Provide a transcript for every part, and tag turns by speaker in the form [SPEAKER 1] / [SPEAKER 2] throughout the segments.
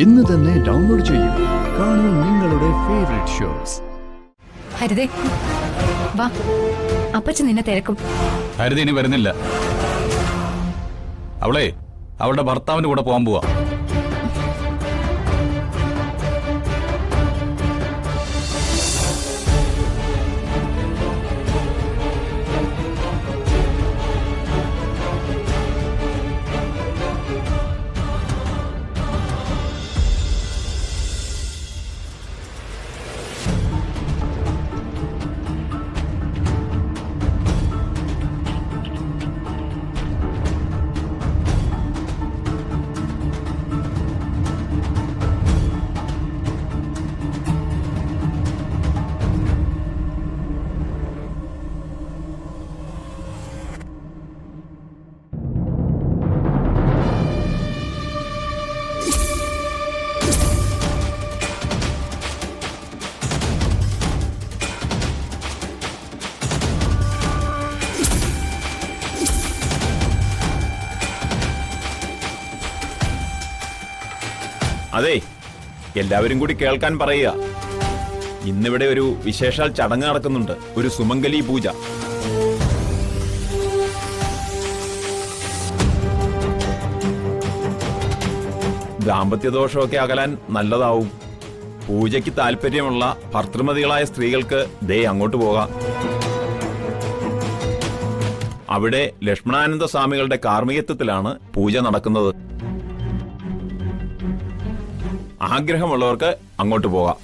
[SPEAKER 1] ഇന്ന് തന്നെ ഡൗൺലോഡ് ചെയ്യൂ. കാണൂ നിങ്ങളുടെ ഫേവറേറ്റ് ഷോസ്.
[SPEAKER 2] ഹരിതേ വാ, അപ്പച്ചൻ നിന്നെ തിരക്കും.
[SPEAKER 3] ഹരിത ഇനി വരുന്നില്ല. അവളുടെ ഭർത്താവിന്റെ കൂടെ പോകാൻ പോവാ.
[SPEAKER 4] അതെ, എല്ലാവരും കൂടി കേൾക്കാൻ പറയുക. ഇന്നിവിടെ ഒരു വിശേഷാൽ ചടങ്ങ് നടക്കുന്നുണ്ട്, ഒരു സുമംഗലി പൂജ. ദാമ്പത്യദോഷമൊക്കെ അകലാൻ നല്ലതാവും. പൂജയ്ക്ക് താല്പര്യമുള്ള ഭർതൃമതികളായ സ്ത്രീകൾക്ക് ദേ അങ്ങോട്ട് പോകാം. അവിടെ ലക്ഷ്മണാനന്ദ സ്വാമികളുടെ കാർമ്മികത്വത്തിലാണ് പൂജ നടക്കുന്നത്. ആഗ്രഹമുള്ളവർക്ക് അങ്ങോട്ട് പോകാം.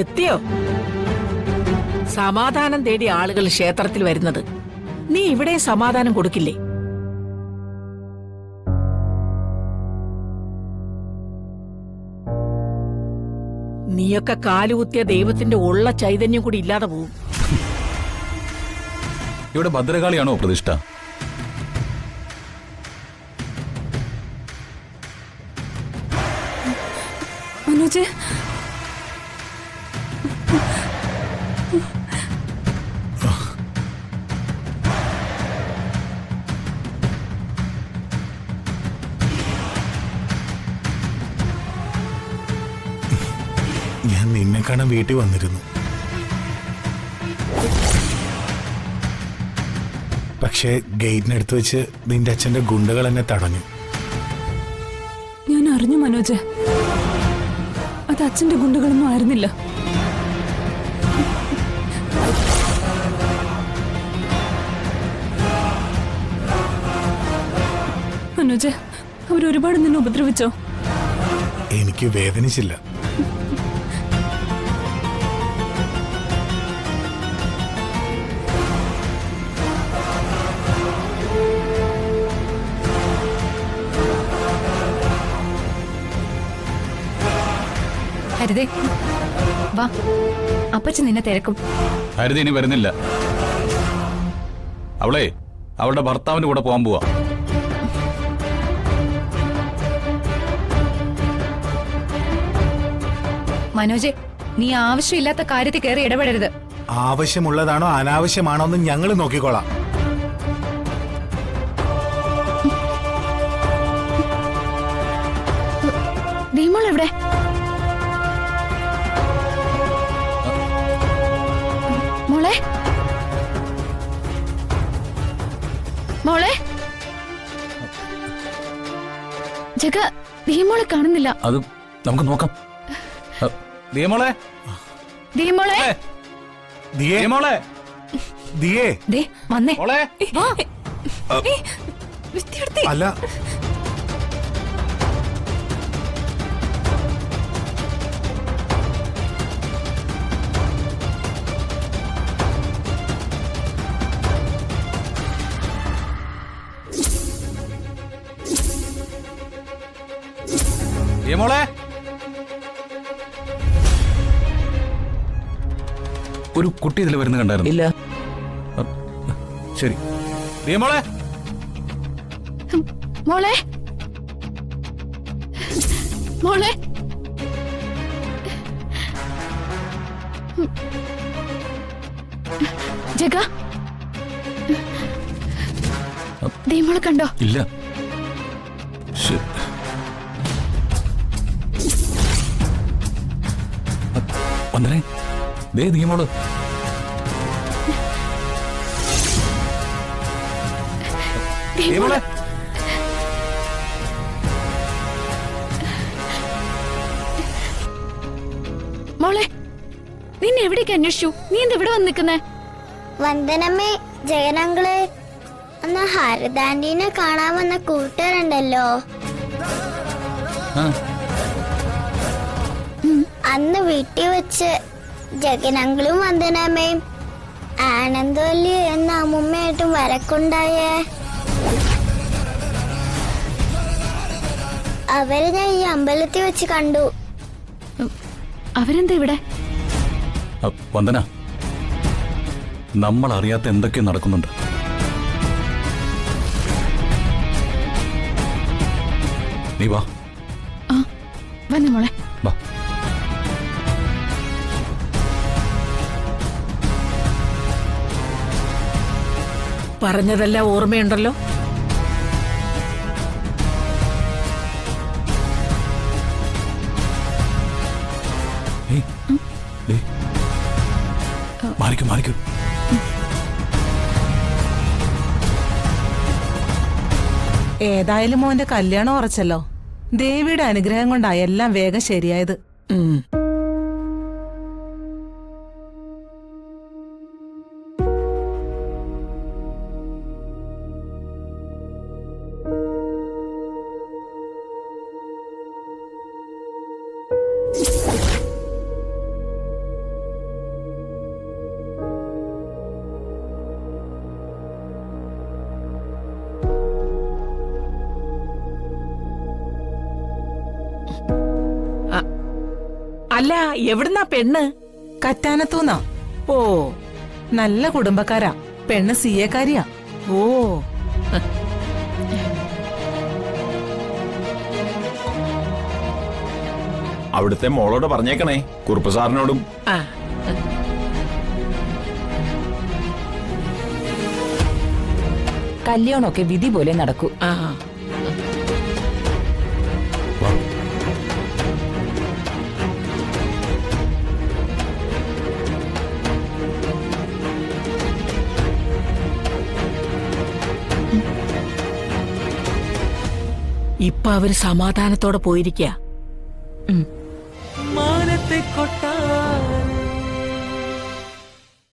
[SPEAKER 5] എത്തിയോ? സമാധാനം തേടി ആളുകൾ ക്ഷേത്രത്തിൽ വരുന്നത്. നീ ഇവിടെ സമാധാനം കൊടുക്കില്ലേ? നീയൊക്കെ കാലുകുത്തിയ ദൈവത്തിന്റെ ഉള്ള ചൈതന്യം കൂടി ഇല്ലാതെ പോവും.
[SPEAKER 3] ഇവിടെ ഭദ്രകാളിയാണോ പ്രതിഷ്ഠ?
[SPEAKER 2] മനോജ്,
[SPEAKER 6] ഞാൻ നിന്നെ കാണാൻ വീട്ടിൽ വന്നിരുന്നു. പക്ഷേ ഗേറ്റിനടുത്ത് വെച്ച് നിന്റെ അച്ഛന്റെ ഗുണ്ടകൾ എന്നെ തടഞ്ഞു.
[SPEAKER 2] ഞാൻ അറിഞ്ഞു മനോജ്, അത് അച്ഛന്റെ ഗുണ്ടകളൊന്നും ആയിരുന്നില്ല. മനോജ്, അവരൊരുപാട് നിന്നെ ഉപദ്രവിച്ചോ?
[SPEAKER 6] എനിക്ക് വേദനിച്ചില്ല.
[SPEAKER 2] ഹരിതേ വാ, അപ്പച്ചൻ നിന്നെ തിരക്കും.
[SPEAKER 3] ഹരിത ഇനി വരുന്നില്ല. അവളുടെ ഭർത്താവിന്റെ കൂടെ പോകാൻ പോവാ.
[SPEAKER 2] മനോജ്, നീ ആവശ്യമില്ലാത്ത കാര്യത്തിൽ കയറി ഇടപെടരുത്.
[SPEAKER 6] ആവശ്യമുള്ളതാണോ അനാവശ്യമാണോ എന്ന് ഞങ്ങൾ നോക്കിക്കോളാം.
[SPEAKER 2] ദീമോൾ എവിടെ? മോളെ, മോളെ, ജഗ, ദീമോളെ കാണുന്നില്ല.
[SPEAKER 3] അത് നമുക്ക് നോക്കാം. ദിയമോളെ,
[SPEAKER 2] ദീമോളെ,
[SPEAKER 3] ദിയമോളെ,
[SPEAKER 6] ദിയേ,
[SPEAKER 2] ദേ വന്നേ.
[SPEAKER 3] മോളെ,
[SPEAKER 2] വാ.
[SPEAKER 6] അല്ല,
[SPEAKER 3] മോളെ, ഒരു കുട്ടി ഇതിൽ വരുന്ന കണ്ടായിരുന്നു?
[SPEAKER 5] ഇല്ല.
[SPEAKER 3] ശരി. മോളെ,
[SPEAKER 2] മോളെ മോളെ ജഗ, ദേ മോളെ കണ്ടോ?
[SPEAKER 3] ഇല്ല. ശരി. വന്ദനേ, ദേ നീ മോള്. മോളെ,
[SPEAKER 2] മോളെ നിന്നെ എവിടേക്ക് അന്വേഷിച്ചു? നീ എന്താ ഇവിടെ വന്ന് നിൽക്കുന്നേ?
[SPEAKER 7] വന്ദനമ്മേ, ജയനങ്ങള് അന്ന് ഹരിതാന്റീനെ കാണാൻ വന്ന കൂട്ടുകാരുണ്ടല്ലോ,
[SPEAKER 3] ആ,
[SPEAKER 7] അന്ന് വീട്ടിൽ വെച്ച് ജഗനങ്ങളും വന്ദനമ്മയും ആനന്ദവല്ലി എന്ന അമ്മുമ്മയായിട്ടും വരക്കുണ്ടായേ. അവരെ ഞാൻ ഈ അമ്പലത്തിൽ വെച്ച് കണ്ടു.
[SPEAKER 2] അവരെന്താ ഇവിടെ?
[SPEAKER 3] വന്ദന, നമ്മൾ അറിയാത്ത എന്തൊക്കെയോ നടക്കുന്നുണ്ട്. നീ വാ.
[SPEAKER 2] ആ വന്നു മോളെ.
[SPEAKER 3] വാ.
[SPEAKER 5] പറഞ്ഞതെല്ലാം ഓർമ്മയുണ്ടല്ലോ.
[SPEAKER 3] മാറിക്കൂ, മാറിക്കൂ.
[SPEAKER 8] ഏതായാലും മോന്റെ കല്യാണം ഉറച്ചല്ലോ. ദേവിയുടെ അനുഗ്രഹം കൊണ്ടാ എല്ലാം വേഗം ശരിയായത്.
[SPEAKER 5] അല്ല, എവിടുന്നാ പെണ്ണ്?
[SPEAKER 8] കറ്റാനത്തൂന്നാ.
[SPEAKER 5] ഓ,
[SPEAKER 8] നല്ല കുടുംബക്കാരാ. പെണ്ണ് സിയേക്കാരിയാ.
[SPEAKER 5] ഓ,
[SPEAKER 4] അവിടുത്തെ മോളോട് പറഞ്ഞേക്കണേ, കുറുപ്പ് സാറിനോടും.
[SPEAKER 5] ആ,
[SPEAKER 9] കല്യാണമൊക്കെ വിധി പോലെ നടക്കൂ.
[SPEAKER 5] ആ. ഇപ്പൊ അവര് സമാധാനത്തോടെ പോയിരിക്കുക.
[SPEAKER 8] മാനത്തെ കൊട്ട